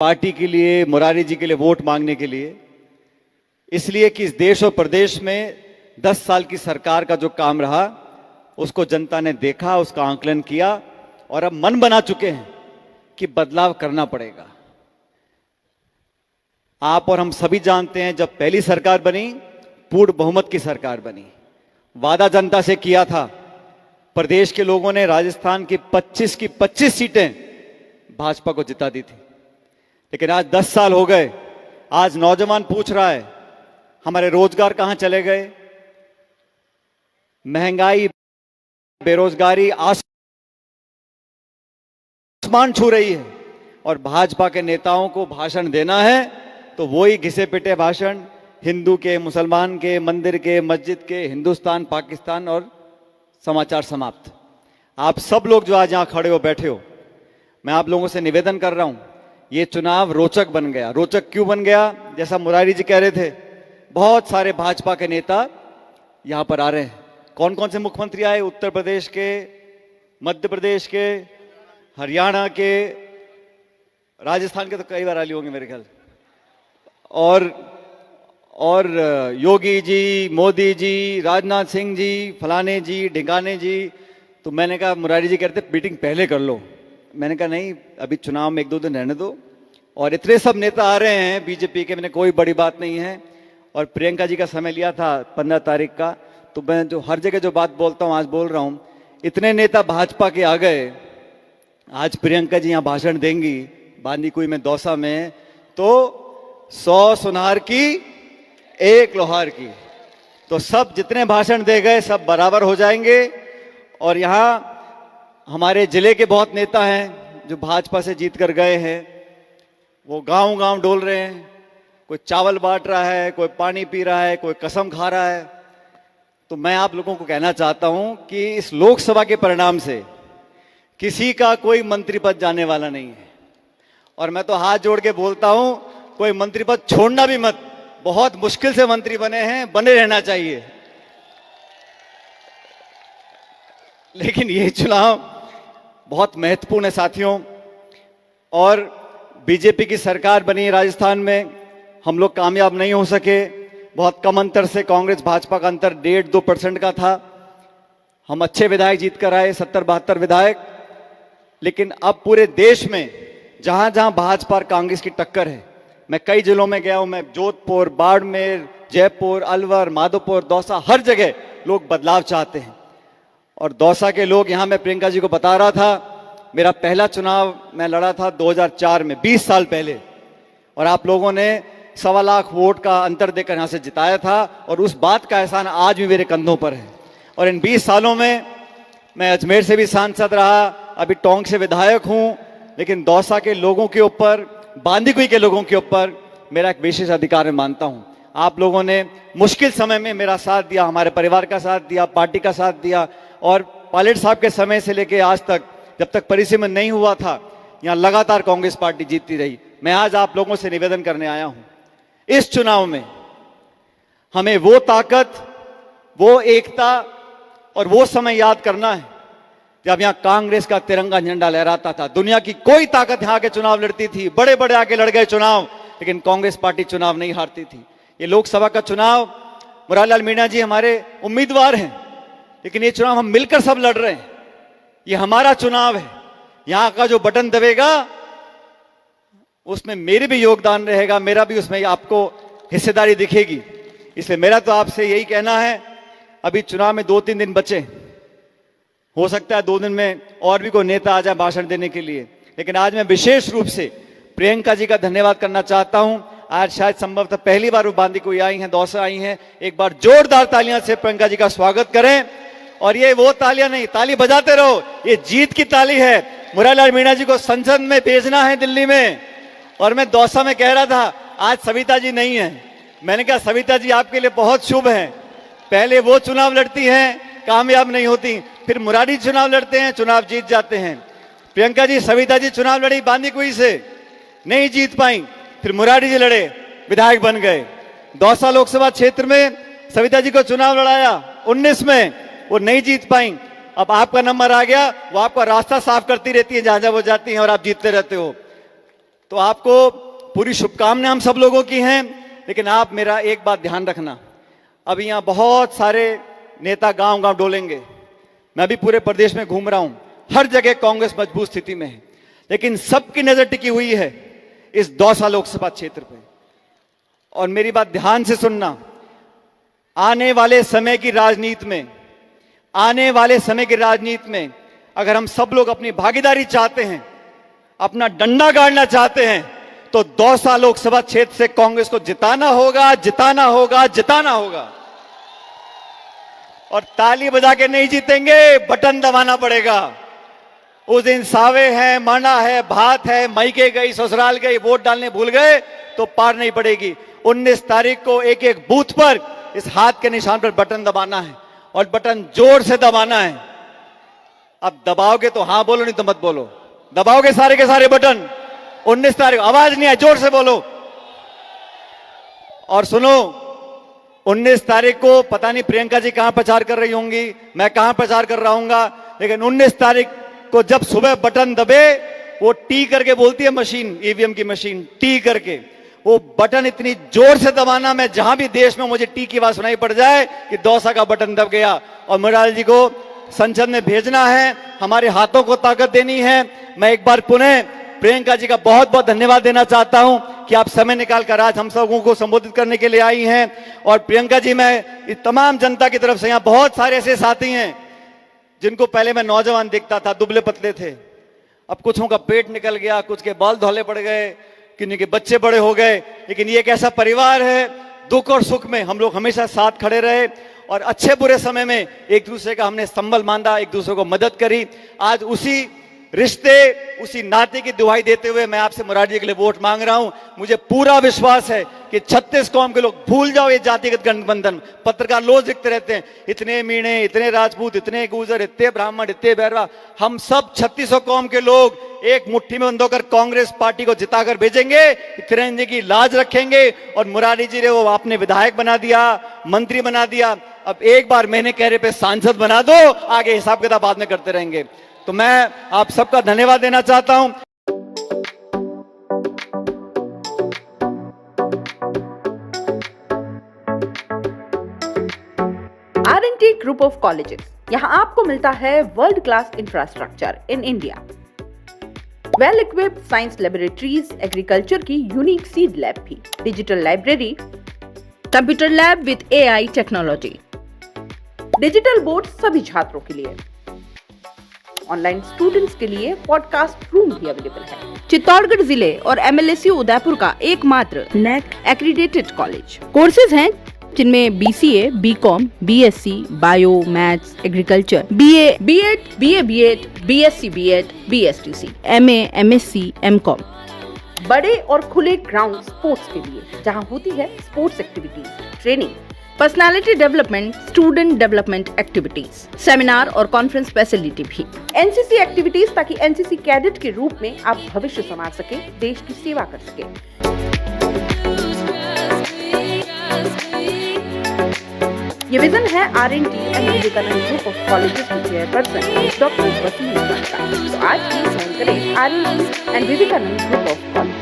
Party के लिए, मुरारी जी के लिए वोट मांगने के लिए, इसलिए कि इस देश और प्रदेश में 10 साल की सरकार का जो काम रहा उसको जनता ने देखा, उसका आंकलन किया और अब मन बना चुके हैं कि बदलाव करना पड़ेगा। आप और हम सभी जानते हैं, जब पहली सरकार बनी, पूर्ण बहुमत की सरकार बनी, वादा जनता से किया था, प्रदेश के लोगों ने राजस्थान की 25 सीटें भाजपा को जिता दी थी। लेकिन आज 10 साल हो गए, आज नौजवान पूछ रहा है हमारे रोजगार कहां चले गए, महंगाई, बेरोजगारी आसमान छू रही है और भाजपा के नेताओं को भाषण देना है तो वही घिसे पिटे भाषण, हिंदू के, मुसलमान के, मंदिर के, मस्जिद के, हिंदुस्तान, पाकिस्तान और समाचार समाप्त। आप सब लोग जो आज यहां खड़े हो, बैठे हो, मैं आप लोगों से निवेदन कर रहा हूं, ये चुनाव रोचक बन गया। रोचक क्यों बन गया? जैसा मुरारी जी कह रहे थे, बहुत सारे भाजपा के नेता यहां पर आ रहे हैं। कौन कौन से मुख्यमंत्री आए? उत्तर प्रदेश के, मध्य प्रदेश के, हरियाणा के, राजस्थान के तो कई बार आए होंगे मेरे ख्याल, और योगी जी, मोदी जी, राजनाथ सिंह जी, फलाने जी, ढिकाने जी। तो मैंने कहा, मुरारी जी कहते मीटिंग पहले कर लो। मैंने कहा नहीं, अभी चुनाव में 1-2 दिन रहने दो। और इतने सब नेता आ रहे हैं बीजेपी के, मैंने कोई बड़ी बात नहीं है। और प्रियंका जी का समय लिया था 15 तारीख का, तो मैं जो हर जगह जो बात बोलता हूं आज बोल रहा हूं, इतने नेता भाजपा के आ गए। आज प्रियंका जी यहां भाषण देंगी बांदीकुई में, दौसा में, तो 100 सुनार की 1 लोहार की। तो सब जितने भाषण दे गए सब बराबर हो जाएंगे। और यहां हमारे जिले के बहुत नेता हैं जो भाजपा से जीत कर गए हैं, वो गांव गांव डोल रहे हैं। कोई चावल बांट रहा है, कोई पानी पी रहा है, कोई कसम खा रहा है। तो मैं आप लोगों को कहना चाहता हूं कि इस लोकसभा के परिणाम से किसी का कोई मंत्री पद जाने वाला नहीं है। और मैं तो हाथ जोड़ के बोलता हूं, कोई मंत्री पद छोड़ना भी मत। बहुत मुश्किल से मंत्री बने हैं, बने रहना चाहिए। लेकिन ये चुनाव बहुत महत्वपूर्ण है साथियों। और बीजेपी की सरकार बनी राजस्थान में, हम लोग कामयाब नहीं हो सके। बहुत कम अंतर से कांग्रेस भाजपा का अंतर 1.5-2% का था। हम अच्छे विधायक जीत कर आए, 70-72 विधायक। लेकिन अब पूरे देश में जहां जहां भाजपा और कांग्रेस की टक्कर है, मैं कई जिलों में गया हूं, मैं जोधपुर, बाड़मेर, जयपुर, अलवर, माधोपुर, दौसा, हर जगह लोग बदलाव चाहते हैं। और दौसा के लोग, यहां मैं प्रियंका जी को बता रहा था, मेरा पहला चुनाव मैं लड़ा था 2004 में, 20 साल पहले, और आप लोगों ने 1.25 लाख वोट का अंतर देकर यहां से जिताया था। और उस बात का एहसान आज भी मेरे कंधों पर है। और इन 20 सालों में मैं अजमेर से भी सांसद रहा, अभी टोंक से विधायक हूं, लेकिन दौसा के लोगों के ऊपर, बांदीकुई के लोगों के ऊपर मेरा एक विशेष अधिकार मैं मानता हूं। आप लोगों ने मुश्किल समय में मेरा साथ दिया, हमारे परिवार का साथ दिया, पार्टी का साथ दिया। और पायलट साहब के समय से लेकर आज तक, जब तक परिसीमन नहीं हुआ था, यहां लगातार कांग्रेस पार्टी जीतती रही। मैं आज आप लोगों से निवेदन करने आया हूं, इस चुनाव में हमें वो ताकत, वो एकता और वो समय याद करना है जब यहां कांग्रेस का तिरंगा झंडा लहराता था। दुनिया की कोई ताकत यहां के चुनाव लड़ती थी, बड़े बड़े आके लड़ गए चुनाव, लेकिन कांग्रेस पार्टी चुनाव नहीं हारती थी। ये लोकसभा का चुनाव, मुरारी लाल मीणा जी हमारे उम्मीदवार हैं, लेकिन ये चुनाव हम मिलकर सब लड़ रहे हैं। ये हमारा चुनाव है। यहां का जो बटन दबेगा उसमें मेरे भी योगदान रहेगा, मेरा भी उसमें आपको हिस्सेदारी दिखेगी। इसलिए मेरा तो आपसे यही कहना है, अभी चुनाव में 2-3 दिन बचे, हो सकता है 2 दिन में और भी कोई नेता आ जाए भाषण देने के लिए। लेकिन आज मैं विशेष रूप से प्रियंका जी का धन्यवाद करना चाहता हूं। आज शायद संभवतः पहली बार वो बांदीकुई आई हैं, दौसा आई हैं। एक बार जोरदार तालियां से प्रियंका जी का स्वागत करें। और ये वो तालियां नहीं, ताली बजाते रहो, ये जीत की ताली है। मुरारी लाल मीणा जी को संसद में भेजना है, दिल्ली में। और मैं दौसा में कह रहा था, आज सविता जी नहीं है। मैंने कहा सविता जी आपके लिए बहुत शुभ है, पहले वो चुनाव लड़ती हैं, कामयाब नहीं होती, फिर मुरारी चुनाव लड़ते हैं, चुनाव जीत जाते हैं। प्रियंका जी, सविता जी चुनाव लड़ी बांदीकुई से, नहीं जीत पाई, फिर मुरारी जी लड़े, विधायक बन गए। दौसा लोकसभा क्षेत्र में सविता जी को चुनाव लड़ाया 19 में, वो नहीं जीत पाई। अब आपका नंबर आ गया, वो आपका रास्ता साफ करती रहती है जहां जहां वो जाती हैं और आप जीतते रहते हो। तो आपको पूरी शुभकामनाएं हम सब लोगों की हैं। लेकिन आप मेरा एक बात ध्यान रखना, अभी यहाँ बहुत सारे नेता गांव गांव डोलेंगे, मैं भी पूरे प्रदेश में घूम रहा हूं, हर जगह कांग्रेस मजबूत स्थिति में है, लेकिन सबकी नजर टिकी हुई है इस दौसा लोकसभा क्षेत्र पे। और मेरी बात ध्यान से सुनना, आने वाले समय की राजनीति में, आने वाले समय की राजनीति में अगर हम सब लोग अपनी भागीदारी चाहते हैं, अपना डंडा गाड़ना चाहते हैं, तो दौसा लोकसभा क्षेत्र से कांग्रेस को जिताना होगा, जिताना होगा, जिताना होगा। और ताली बजा के नहीं जीतेंगे, बटन दबाना पड़ेगा। उस दिन सावे हैं, मरना है, भात है, मईके गई, ससुराल गई, वोट डालने भूल गए तो पार नहीं पड़ेगी। 19 तारीख को एक एक बूथ पर इस हाथ के निशान पर बटन दबाना है और बटन जोर से दबाना है। अब दबाओगे तो हाँ बोलो, नहीं तो मत बोलो। दबाओगे सारे के सारे बटन 19 तारीख, आवाज नहीं है, जोर से बोलो। और सुनो, 19 तारीख को पता नहीं प्रियंका जी कहां प्रचार कर रही होंगी, मैं कहां प्रचार कर रहा हूंगा, लेकिन 19 तारीख को जब सुबह बटन दबे, वो टी करके बोलती है मशीन, ईवीएम की मशीन, टी करके वो बटन इतनी जोर से दबाना, मैं जहां भी देश में मुझे टी की आवाज सुनाई पड़ जाए कि दौसा का बटन दब गया। और मुरारी जी को संसद में भेजना है, हमारे हाथों को ताकत देनी है। मैं एक बार पुनः प्रियंका जी का बहुत बहुत धन्यवाद देना चाहता हूं कि आप समय निकालकर आज हम सबों को संबोधित करने के लिए आई हैं। और प्रियंका जी, मैं इस तमाम जनता की तरफ से, यहाँ बहुत सारे ऐसे साथी हैं जिनको पहले मैं नौजवान देखता था, दुबले पतले थे, अब कुछों का पेट निकल गया, कुछ के बाल धौले पड़ गए, किन्हीं के बच्चे बड़े हो गए, लेकिन ये एक ऐसा परिवार है, दुख और सुख में हम लोग हमेशा साथ खड़े रहे और अच्छे बुरे समय में एक दूसरे का हमने संबल बांधा, एक दूसरे को मदद करी। आज उसी रिश्ते, उसी नाते की दुहाई देते हुए मैं आपसे मुरारी जी के लिए वोट मांग रहा हूं। मुझे पूरा विश्वास है कि 36 कौम के लोग भूल जाओ ये जातिगत गठबंधन। पत्रकार रोज लिखते रहते हैं, इतने मीणे, इतने राजपूत, इतने गुर्जर, इतने ब्राह्मण, इतने बैरवा, हम सब 36 कौम के लोग एक मुट्ठी में बंद होकर कांग्रेस पार्टी को जिताकर भेजेंगे, तिरंगे की लाज रखेंगे। और मुरारी जी ने वो आपने विधायक बना दिया, मंत्री बना दिया, अब एक बार महीने कहने पे सांसद बना दो, आगे हिसाब किताब बाद में करते रहेंगे। तो मैं आप सबका धन्यवाद देना चाहता हूं। R&T ग्रुप ऑफ कॉलेजेस, यहां आपको मिलता है world class infrastructure in India, well equipped science laboratories, agriculture की यूनिक सीड लैब भी, digital library, computer lab with AI technology, digital board सभी छात्रों के लिए, ऑनलाइन स्टूडेंट्स के लिए पॉडकास्ट रूम भी अवेलेबल है। चित्तौड़गढ़ जिले और MLSU उदयपुर का एकमात्र NAC एक्रीडेटेड कॉलेज। कोर्सेज हैं जिनमें BCA, BCom, BSc, bio, maths, agriculture, BA, B.Ed, BA, B.Ed, BSc, B.Ed, BSTC, MA, MSc, MCom। बड़े और खुले ग्राउंड स्पोर्ट्स के लिए, जहां होती है sports activities, training, personality development, student development activities, seminar और कॉन्फ्रेंस फैसिलिटी भी, NCC एक्टिविटीज, ताकि NCC कैडेट के रूप में आप भविष्य संवार सके, देश की सेवा कर सके। ये विजन है R&T and Vivekananda group of colleges की चेयरपर्सन डॉक्टर वसीम का। तो आज ही ज्वाइन करें R&T and Vivekananda group of college.